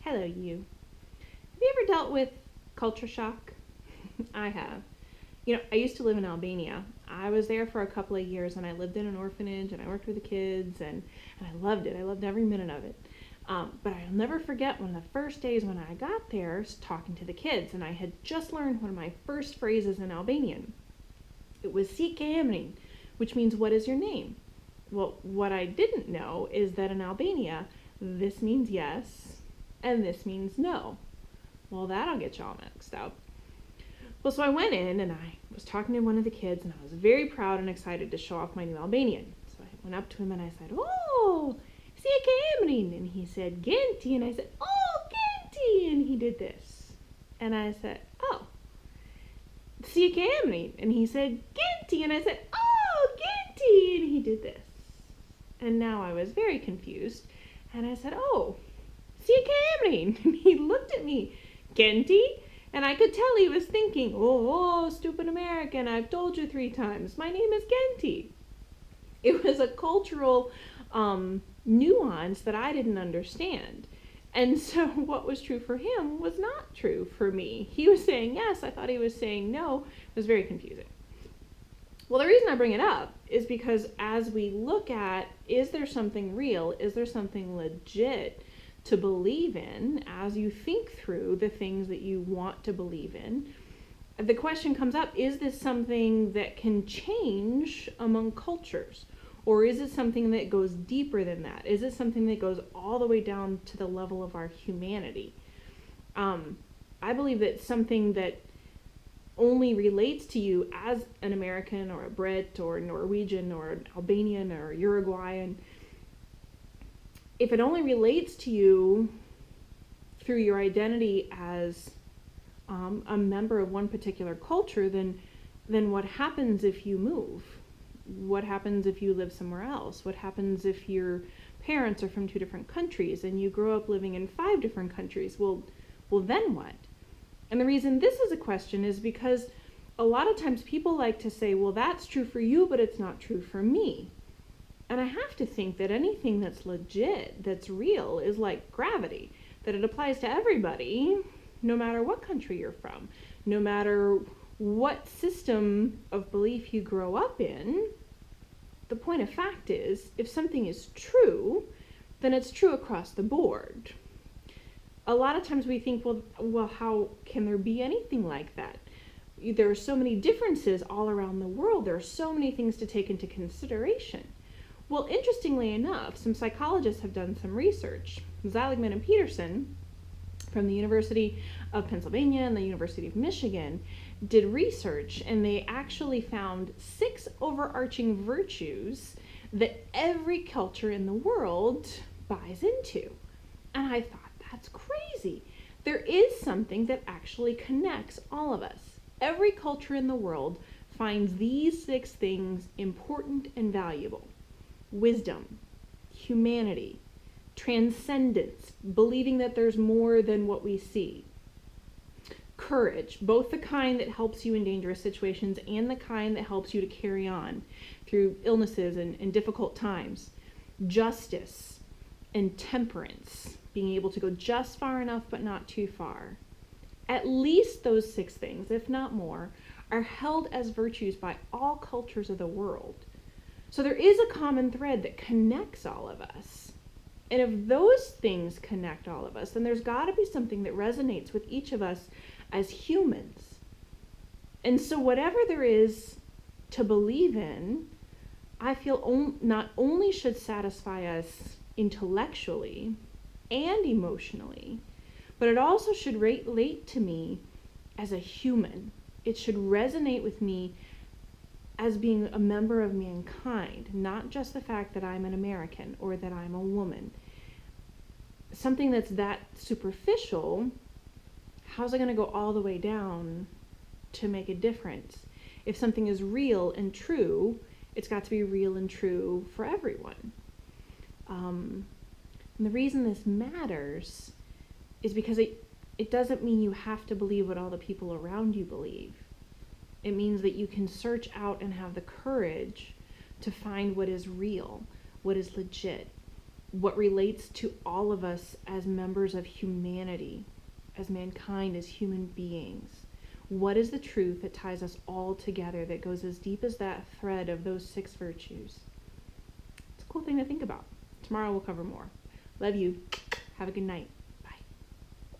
Hello, you. Have you ever dealt with culture shock? I have. I used to live in Albania. I was there for a couple of years and I lived in an orphanage and I worked with the kids and I loved it. I loved every minute of it. But I'll never forget one of the first days when I got there talking to the kids, and I had just learned one of my first phrases in Albanian. It was Si ke, which means what is your name? Well, what I didn't know is that in Albania, this means yes and this means no. Well, that'll get y'all mixed up. Well, so I went in and I was talking to one of the kids and I was very proud and excited to show off my new Albanian. So I went up to him and I said, "Oh, si e ke emrin?" And he said, "Genti." And I said, "Oh, Genti." And he did this. And I said, "Oh, si e ke emrin?" And he said, "Genti." And I said, "Oh, Genti." And he did this. And now I was very confused. And I said, "Oh, si e ke emrin?" And he looked at me, "Genti?" And I could tell he was thinking, oh, stupid American, I've told you 3 times. My name is Genti. It was a cultural nuance that I didn't understand. And so what was true for him was not true for me. He was saying yes, I thought he was saying no. It was very confusing. Well, the reason I bring it up is because as we look at, is there something real? Is there something legit to believe in as you think through the things that you want to believe in? The question comes up, is this something that can change among cultures? Or is it something that goes deeper than that? Is it something that goes all the way down to the level of our humanity? I believe that something that only relates to you as an American or a Brit or a Norwegian or an Albanian or Uruguayan, if it only relates to you through your identity as a member of one particular culture, then what happens if you move? What happens if you live somewhere else? What happens if your parents are from 2 different countries and you grow up living in 5 different countries? Well, then what? And the reason this is a question is because a lot of times people like to say, well, that's true for you, but it's not true for me. And I have to think that anything that's legit, that's real, is like gravity, that it applies to everybody, no matter what country you're from, no matter what system of belief you grow up in. The point of fact is, if something is true, then it's true across the board. A lot of times we think, well, how can there be anything like that? There are so many differences all around the world. There are so many things to take into consideration. Well, interestingly enough, some psychologists have done some research. Seligman and Peterson from the University of Pennsylvania and the University of Michigan did research, and they actually found 6 overarching virtues that every culture in the world buys into. And I thought, that's crazy. There is something that actually connects all of us. Every culture in the world finds these 6 things important and valuable. Wisdom, humanity, transcendence, believing that there's more than what we see. Courage, both the kind that helps you in dangerous situations and the kind that helps you to carry on through illnesses and difficult times. Justice and temperance, being able to go just far enough but not too far. At least those 6 things, if not more, are held as virtues by all cultures of the world. So there is a common thread that connects all of us. And if those things connect all of us, then there's got to be something that resonates with each of us as humans. And so whatever there is to believe in, I feel not only should satisfy us intellectually and emotionally, but it also should relate to me as a human. It should resonate with me as being a member of mankind, not just the fact that I'm an American or that I'm a woman. Something that's that superficial, how's it going to go all the way down to make a difference? If something is real and true, it's got to be real and true for everyone. And the reason this matters is because it doesn't mean you have to believe what all the people around you believe. It means that you can search out and have the courage to find what is real, what is legit. what relates to all of us as members of humanity, as mankind, as human beings. What is the truth that ties us all together, that goes as deep as that thread of those 6 virtues? It's a cool thing to think about. Tomorrow we'll cover more. Love you. Have a good night.